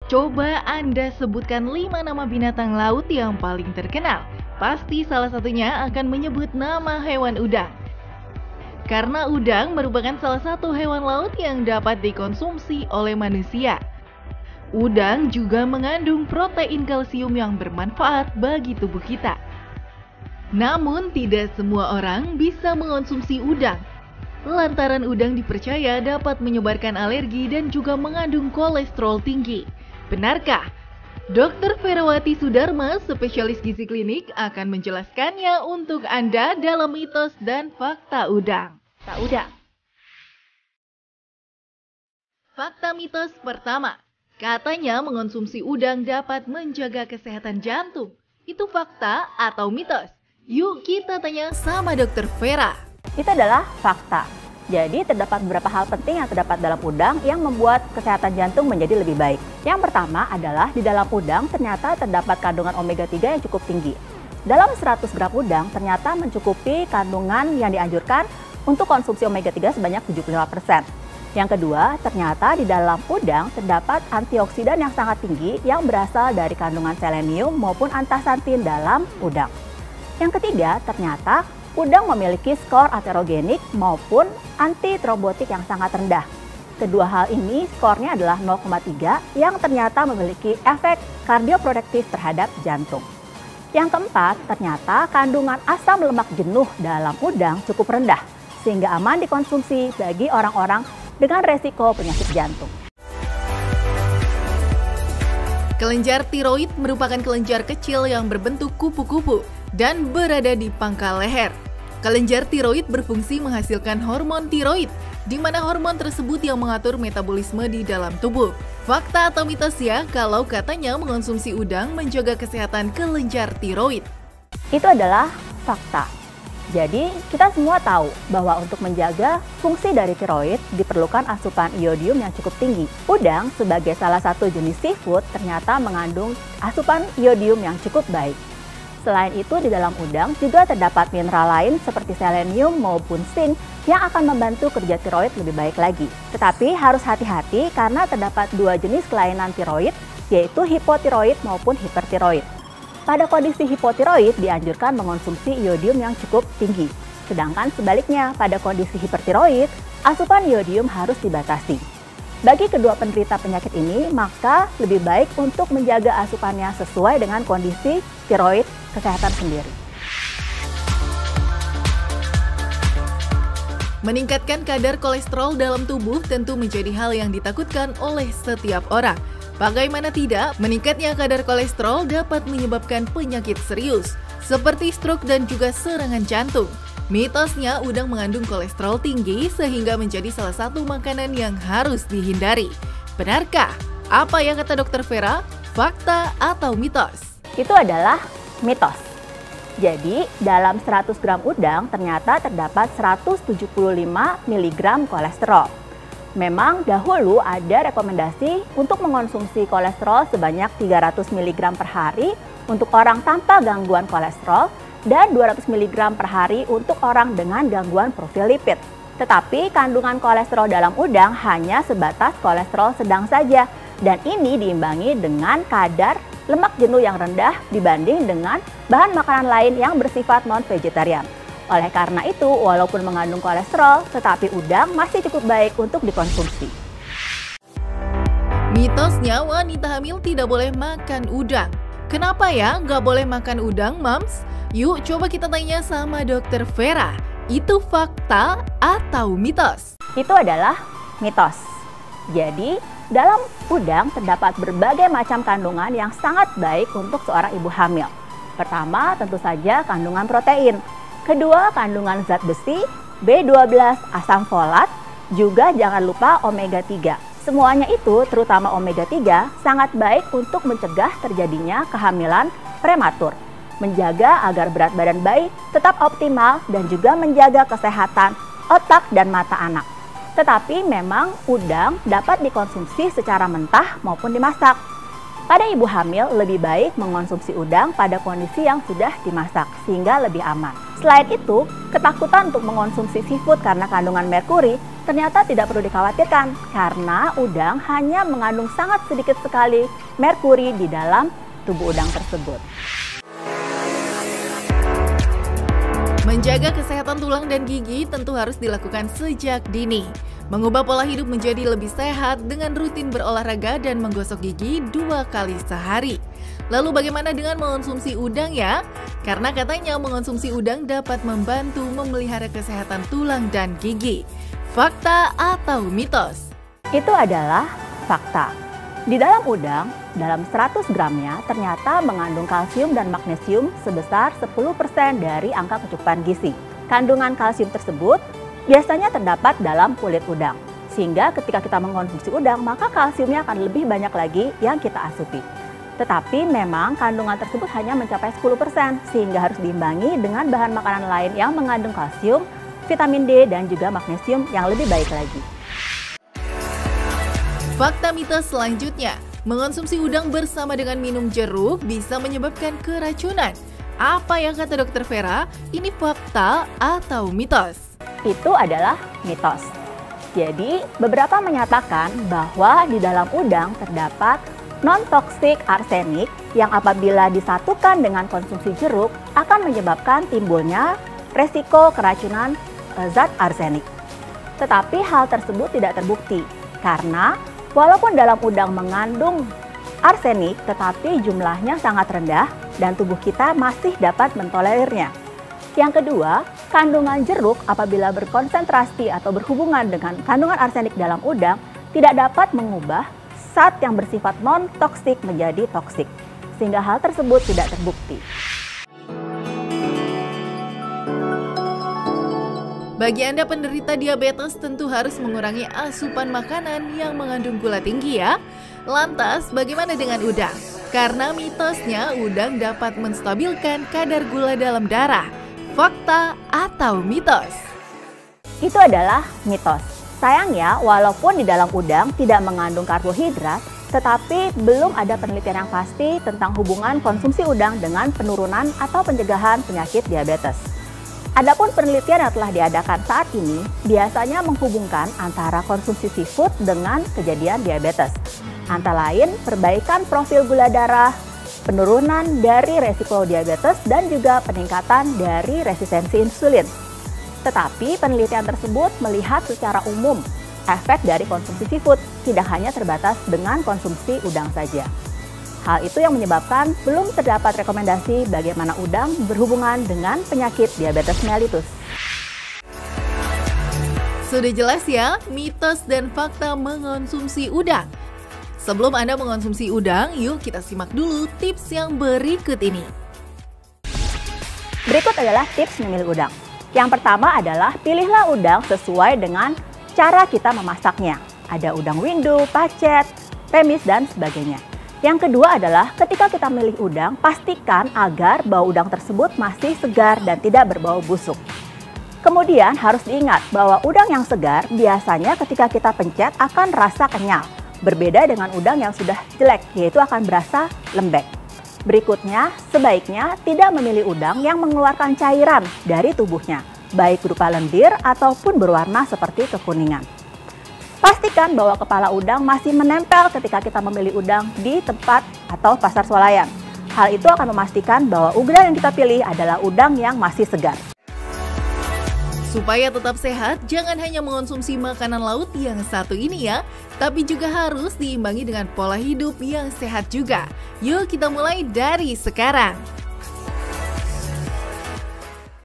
Coba Anda sebutkan 5 nama binatang laut yang paling terkenal. Pasti salah satunya akan menyebut nama hewan udang. Karena udang merupakan salah satu hewan laut yang dapat dikonsumsi oleh manusia. Udang juga mengandung protein kalsium yang bermanfaat bagi tubuh kita. Namun tidak semua orang bisa mengonsumsi udang. Lantaran udang dipercaya dapat menyebarkan alergi dan juga mengandung kolesterol tinggi. Benarkah? Dr. Ferawati Sudarma, spesialis gizi klinik, akan menjelaskannya untuk Anda dalam mitos dan fakta udang. Fakta mitos pertama, katanya mengonsumsi udang dapat menjaga kesehatan jantung. Itu fakta atau mitos? Yuk kita tanya sama Dr. Vera. Itu adalah fakta. Jadi terdapat beberapa hal penting yang terdapat dalam udang yang membuat kesehatan jantung menjadi lebih baik. Yang pertama adalah di dalam udang ternyata terdapat kandungan omega 3 yang cukup tinggi. Dalam 100 gram udang ternyata mencukupi kandungan yang dianjurkan untuk konsumsi omega 3 sebanyak 75%. Yang kedua, ternyata di dalam udang terdapat antioksidan yang sangat tinggi yang berasal dari kandungan selenium maupun antasantin dalam udang. Yang ketiga, ternyata udang memiliki skor aterogenik maupun antitrombotik yang sangat rendah. Kedua hal ini skornya adalah 0,3 yang ternyata memiliki efek kardioprotektif terhadap jantung. Yang keempat, ternyata kandungan asam lemak jenuh dalam udang cukup rendah sehingga aman dikonsumsi bagi orang-orang dengan resiko penyakit jantung. Kelenjar tiroid merupakan kelenjar kecil yang berbentuk kupu-kupu dan berada di pangkal leher. Kelenjar tiroid berfungsi menghasilkan hormon tiroid, di mana hormon tersebut yang mengatur metabolisme di dalam tubuh. Fakta atau mitos ya kalau katanya mengonsumsi udang menjaga kesehatan kelenjar tiroid? Itu adalah fakta. Jadi kita semua tahu bahwa untuk menjaga fungsi dari tiroid diperlukan asupan iodium yang cukup tinggi. Udang sebagai salah satu jenis seafood ternyata mengandung asupan iodium yang cukup baik. Selain itu, di dalam udang juga terdapat mineral lain seperti selenium maupun zinc yang akan membantu kerja tiroid lebih baik lagi. Tetapi harus hati-hati karena terdapat dua jenis kelainan tiroid, yaitu hipotiroid maupun hipertiroid. Pada kondisi hipotiroid dianjurkan mengonsumsi iodium yang cukup tinggi. Sedangkan sebaliknya, pada kondisi hipertiroid, asupan iodium harus dibatasi. Bagi kedua penderita penyakit ini, maka lebih baik untuk menjaga asupannya sesuai dengan kondisi tiroid kesehatan sendiri. Meningkatkan kadar kolesterol dalam tubuh tentu menjadi hal yang ditakutkan oleh setiap orang. Bagaimana tidak, meningkatnya kadar kolesterol dapat menyebabkan penyakit serius, seperti stroke dan juga serangan jantung. Mitosnya udang mengandung kolesterol tinggi sehingga menjadi salah satu makanan yang harus dihindari. Benarkah? Apa yang kata Dr. Vera? Fakta atau mitos? Itu adalah mitos. Jadi, dalam 100 gram udang ternyata terdapat 175 mg kolesterol. Memang dahulu ada rekomendasi untuk mengonsumsi kolesterol sebanyak 300 mg per hari untuk orang tanpa gangguan kolesterol dan 200 mg per hari untuk orang dengan gangguan profil lipid. Tetapi kandungan kolesterol dalam udang hanya sebatas kolesterol sedang saja dan ini diimbangi dengan kadar lemak jenuh yang rendah dibanding dengan bahan makanan lain yang bersifat non-vegetarian. Oleh karena itu, walaupun mengandung kolesterol, tetapi udang masih cukup baik untuk dikonsumsi. Mitosnya wanita hamil tidak boleh makan udang. Kenapa ya nggak boleh makan udang, Mams? Yuk coba kita tanya sama Dr. Vera. Itu fakta atau mitos? Itu adalah mitos. Jadi, dalam udang terdapat berbagai macam kandungan yang sangat baik untuk seorang ibu hamil. Pertama, tentu saja kandungan protein. Kedua, kandungan zat besi, B12, asam folat, juga jangan lupa omega 3. Semuanya itu, terutama omega 3, sangat baik untuk mencegah terjadinya kehamilan prematur, menjaga agar berat badan bayi tetap optimal dan juga menjaga kesehatan otak dan mata anak. Tetapi memang udang dapat dikonsumsi secara mentah maupun dimasak. Pada ibu hamil lebih baik mengonsumsi udang pada kondisi yang sudah dimasak sehingga lebih aman. Selain itu, ketakutan untuk mengonsumsi seafood karena kandungan merkuri Ternyata tidak perlu dikhawatirkan karena udang hanya mengandung sangat sedikit sekali merkuri di dalam tubuh udang tersebut. Menjaga kesehatan tulang dan gigi tentu harus dilakukan sejak dini. Mengubah pola hidup menjadi lebih sehat dengan rutin berolahraga dan menggosok gigi 2 kali sehari. Lalu bagaimana dengan mengonsumsi udang ya? Karena katanya mengonsumsi udang dapat membantu memelihara kesehatan tulang dan gigi. Fakta atau mitos? Itu adalah fakta. Di dalam udang, dalam 100 gramnya ternyata mengandung kalsium dan magnesium sebesar 10% dari angka kecukupan gizi. Kandungan kalsium tersebut biasanya terdapat dalam kulit udang. Sehingga ketika kita mengkonsumsi udang, maka kalsiumnya akan lebih banyak lagi yang kita asupi. Tetapi memang kandungan tersebut hanya mencapai 10%, sehingga harus diimbangi dengan bahan makanan lain yang mengandung kalsium, vitamin D, dan juga magnesium yang lebih baik lagi. Fakta mitos selanjutnya, mengonsumsi udang bersama dengan minum jeruk bisa menyebabkan keracunan. Apa yang kata Dr. Vera? Ini fakta atau mitos? Itu adalah mitos. Jadi, beberapa menyatakan bahwa di dalam udang terdapat non-toxic arsenik yang apabila disatukan dengan konsumsi jeruk akan menyebabkan timbulnya resiko keracunan zat arsenik. Tetapi hal tersebut tidak terbukti karena walaupun dalam udang mengandung arsenik, tetapi jumlahnya sangat rendah dan tubuh kita masih dapat mentolerirnya. Yang kedua, kandungan jeruk apabila berkonsentrasi atau berhubungan dengan kandungan arsenik dalam udang tidak dapat mengubah zat yang bersifat non-toksik menjadi toksik, sehingga hal tersebut tidak terbukti. Bagi Anda penderita diabetes tentu harus mengurangi asupan makanan yang mengandung gula tinggi ya. Lantas bagaimana dengan udang? Karena mitosnya udang dapat menstabilkan kadar gula dalam darah. Fakta atau mitos? Itu adalah mitos. Sayangnya walaupun di dalam udang tidak mengandung karbohidrat, tetapi belum ada penelitian yang pasti tentang hubungan konsumsi udang dengan penurunan atau pencegahan penyakit diabetes. Adapun penelitian yang telah diadakan saat ini biasanya menghubungkan antara konsumsi seafood dengan kejadian diabetes. Antara lain perbaikan profil gula darah, penurunan dari resiko diabetes, dan juga peningkatan dari resistensi insulin. Tetapi penelitian tersebut melihat secara umum efek dari konsumsi seafood, tidak hanya terbatas dengan konsumsi udang saja. Hal itu yang menyebabkan belum terdapat rekomendasi bagaimana udang berhubungan dengan penyakit diabetes mellitus. Sudah jelas ya, mitos dan fakta mengonsumsi udang. Sebelum Anda mengonsumsi udang, yuk kita simak dulu tips yang berikut ini. Berikut adalah tips memilih udang. Yang pertama adalah pilihlah udang sesuai dengan cara kita memasaknya. Ada udang windu, pacet, remis, dan sebagainya. Yang kedua adalah ketika kita memilih udang, pastikan agar bau udang tersebut masih segar dan tidak berbau busuk. Kemudian harus diingat bahwa udang yang segar biasanya ketika kita pencet akan rasa kenyal. Berbeda dengan udang yang sudah jelek, yaitu akan berasa lembek. Berikutnya, sebaiknya tidak memilih udang yang mengeluarkan cairan dari tubuhnya, baik berupa lendir ataupun berwarna seperti kekuningan. Pastikan bahwa kepala udang masih menempel ketika kita memilih udang di tempat atau pasar swalayan. Hal itu akan memastikan bahwa udang yang kita pilih adalah udang yang masih segar. Supaya tetap sehat, jangan hanya mengonsumsi makanan laut yang satu ini ya, tapi juga harus diimbangi dengan pola hidup yang sehat juga. Yuk kita mulai dari sekarang.